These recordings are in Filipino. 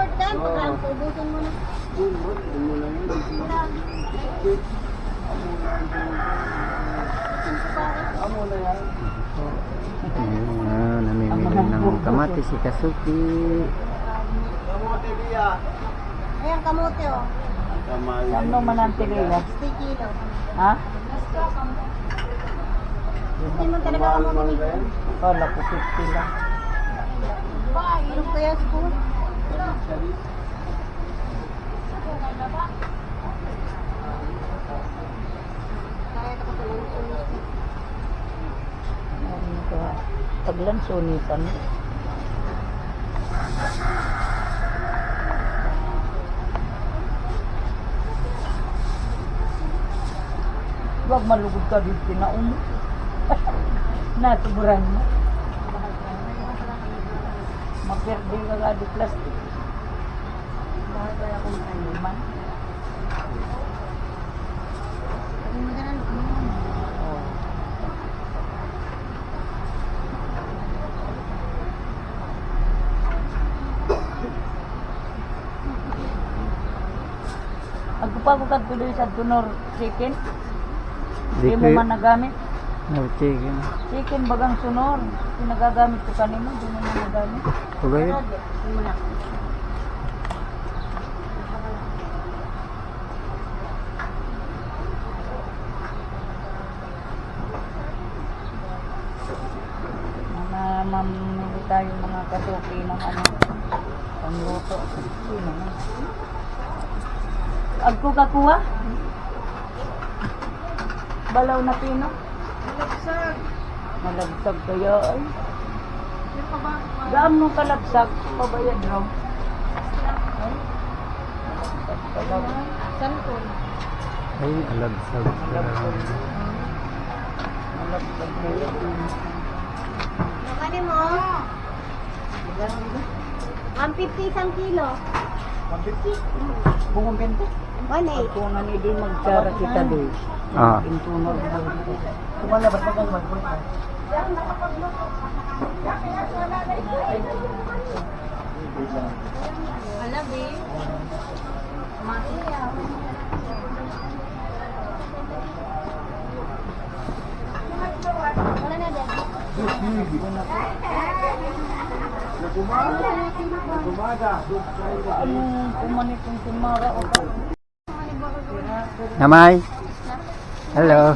Robert Dan, pagkaan ko, ubusin mo na. Namimili ng kamatis si Kasuki. Kamote biya. Ayan, kamote oh. Ano man ang tigila? 60 kilo. Ha? Hindi mo talaga kamote dito. Kala ko 50 lang. Ano kaya school? Taglan sunitan. Wag malugod ka dito na umo. Natuburan mo. Maperde ka ka di plastic. Bakit kaya kung kaiman? Oh. Ako pa ko tuloy sa tunor chicken. Hindi mo man nagamit. No chicken. Chicken bagang sunor. Pinagagamit ko kanina, hindi mo man nagamit. Okay. Mamili tayo mga kasuki ng ano, pangluto. Sino na? Agko kakuha? Balaw na pino? Malabsag. Malabsag kaya ay. Gaam nung kalabsag, pabayad raw. Malabsag ka daw. Santol. Ay, alagsag. Malabsag kaya. Nakani mo? 150 isang kilo. 150. Bungang bente? 1.8. Kung nga ni din magkara kita doon. Ah. Pintunod mo. Kumalabas pa kang 1.5. Alabi. Masiyaw. Wala na din. Nagumaga. Anong kumanik yung kumara o ka? Namay. Hello.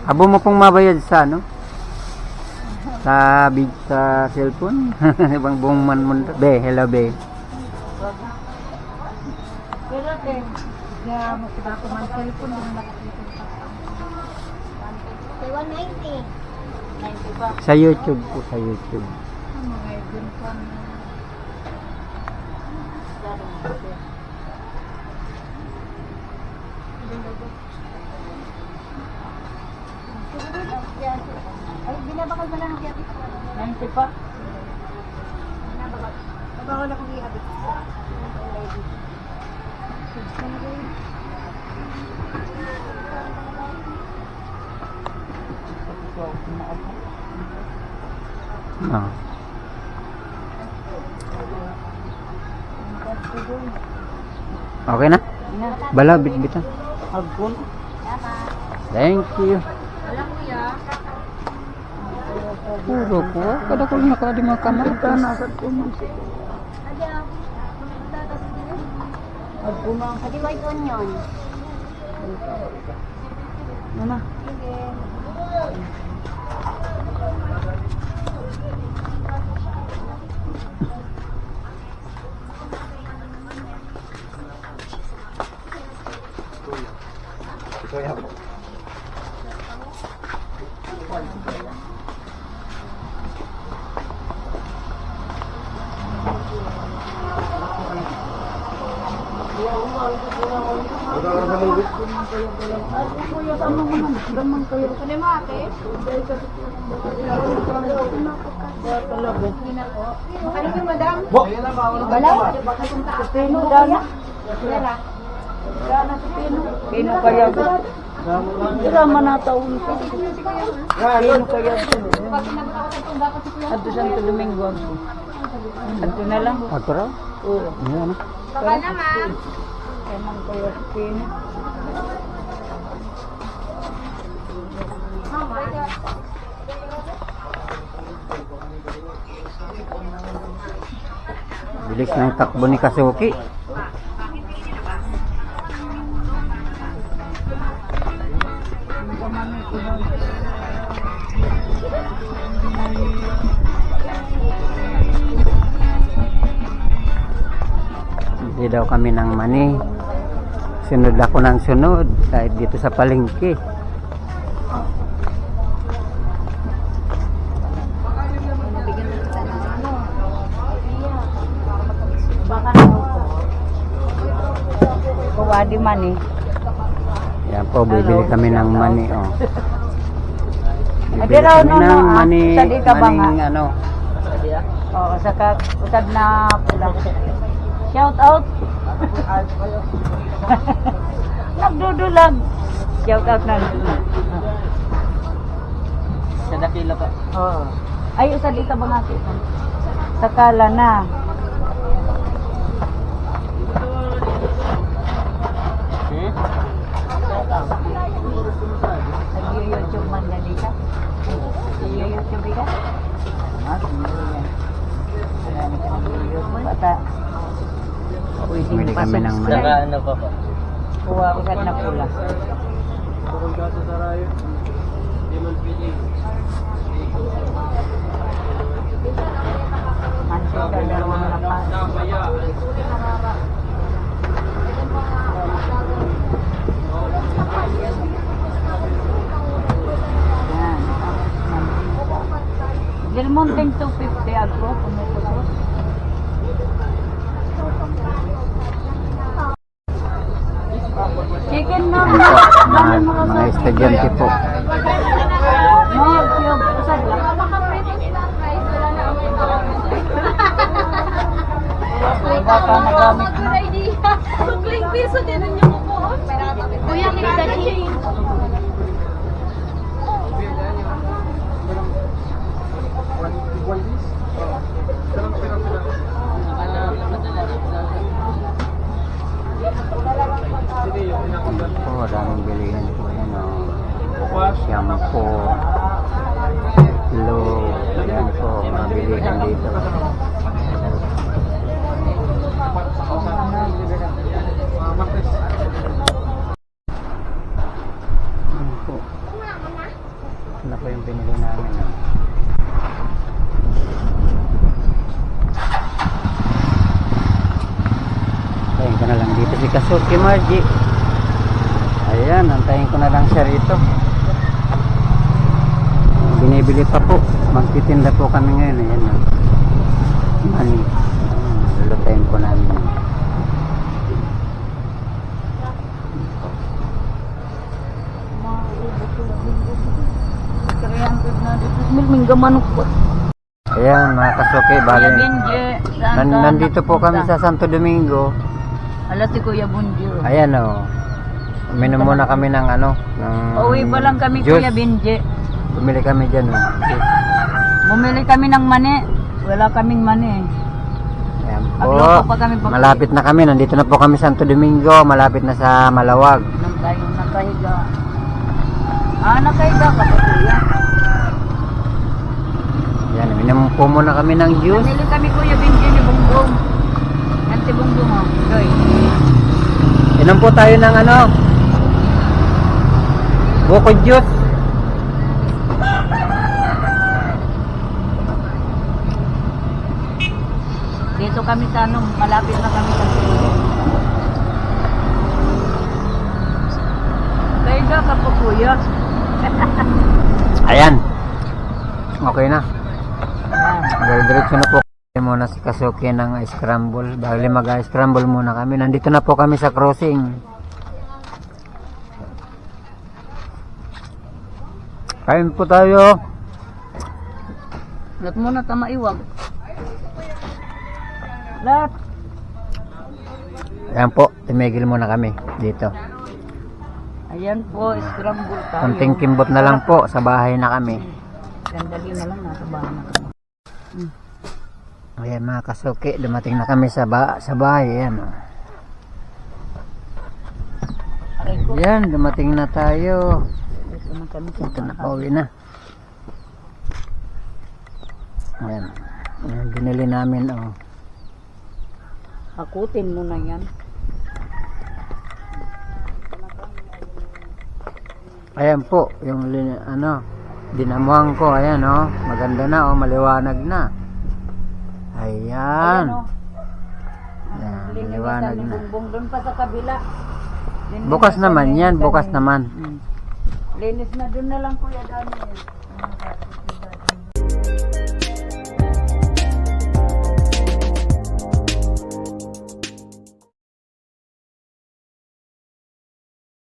Abo mo pong mabayad sa ano? Sa big sa cellphone? Ibang buong man mo. Be, hello be. Pero din, kaya makita ko man cellphone din nakikita. Kay 190. 90 ba? Sa YouTube po, sa YouTube. Ano mga idun pa na? Ay, binabakal ba lang ang kiyapit? 90 pa? Binabakal. Nabakal akong ihabit. Ah. Okay na? Bala, bit-bitan. Agkon? Thank you. Wala kuya. Puro po. Kada ko lang nakadi mga kamata. Nasa tunog. Adi ako. Magtatas din. Agkon na. Adi white onion. Ano? Sige. Ito yan. Kuya, ano naman? Damang kayo. Ano mo ate? Talaga. Ano yung madam? Balaw? Pino dana? Wala. Dana sa pino. Pino kaya ba? Drama na taon ka. Ano kaya ito? Adto Santo Domingo ako. Adto na lang. Ako raw? Oo. Ayan. Baka na, ma'am. Emang kaya skin. Bilis ng takbo ni Kasuki. Hindi daw kami ng mani. Sunod ako ng sunod kahit dito sa palengke. Baka na ako. Kuha di man eh. Yan po, bibili kami ng mani. Oh. Adi Bibili raw kami no, ng no, mani, sadi ka ba nga? maning ano. Oo, saka usad na pula. Shout out. Nagdudulag. Shout out na. Sa dakila pa. Oo. Ay, usad ka ba nga? Sakala na. Nag-YouTube man na ka? Nag-YouTube ka? Bata. Bibili kami ng mani. Ano pa po? Kuha ko na pula. Tukol ka sa sarayo. Di man pili. Mansin ka na mga napas. Yan. Del Monte 250 agro. Kumukusos. Chicken na. Yan po, mga estudyante po. No, yung usad lang. Baka nagamit na. Kukling piso din ang yung kuko. Kuya, may dali. Po, daming bilihan po yan. Oh. Shampoo, glue, yan po, mga bilihan dito. Yan po. Ano po yung pinili namin? Oh. Tayin ko na lang dito si Kasuki Margie. Ayan, antayin ko na lang siya rito. Binibili pa po. Magtitinda po kami ngayon. Ayan, oh. Mani. Lulutayin po namin. Mingga manok po. Ayan, mga Kasuki, bali. Kuya Benje. saan ka Nandito po kami nakapunta? sa Santo Domingo. Alas si Kuya Bunjo. Ayan, oh. Uminom muna kami ng ano, ng Uwi pa lang kami juice. Kuya Benje. Bumili kami dyan, oh. Juice. Bumili kami ng mani. Wala kaming mani. Ayan po. Agluto pa kami pag- Malapit na kami. Nandito na po kami sa Santo Domingo. Malapit na sa Malawag. Nang tayo nakahiga. Nakahiga ka pa Kuya. Ayan, uminom po muna kami ng juice. Bumili kami Kuya Benje ni Bongbong. Yan si Bongbong oh. Doy. Inom po tayo ng ano? Buko juice. Dito kami sa ano, malapit na kami sa Kahiga ka po Kuya. Ayan. Okay na. Diretso na po kami muna si Kasuki ng scramble. Bali mag-scramble muna kami. Nandito na po kami sa crossing. Kain po tayo. Lat muna ta maiwag. Lat. Ayan po, tumigil muna kami dito. Ayan po, scramble tayo. Konting kimbot na lang po, sa bahay na kami. Sandali na lang, nasa bahay na kami. Ayan mga kasuki, dumating na kami sa bahay. Ayan, oh. Aray ko, Ayan, dumating na tayo. ito na kami sa Ito na, bahay. pauwi na. Ayan. Ayan, binili namin, oh. Hakutin mo na yan. Ayan po, yung dinamuhan ko, ayan, oh. Maganda na, oh, maliwanag na. Ayan. Ayan, oh. Ayan, Linisan maliwanag ni na. Bongbong doon pa sa kabila. Linisan Bukas naman yan, linisan bukas ni- naman. Linis na doon na lang Kuya Daniel.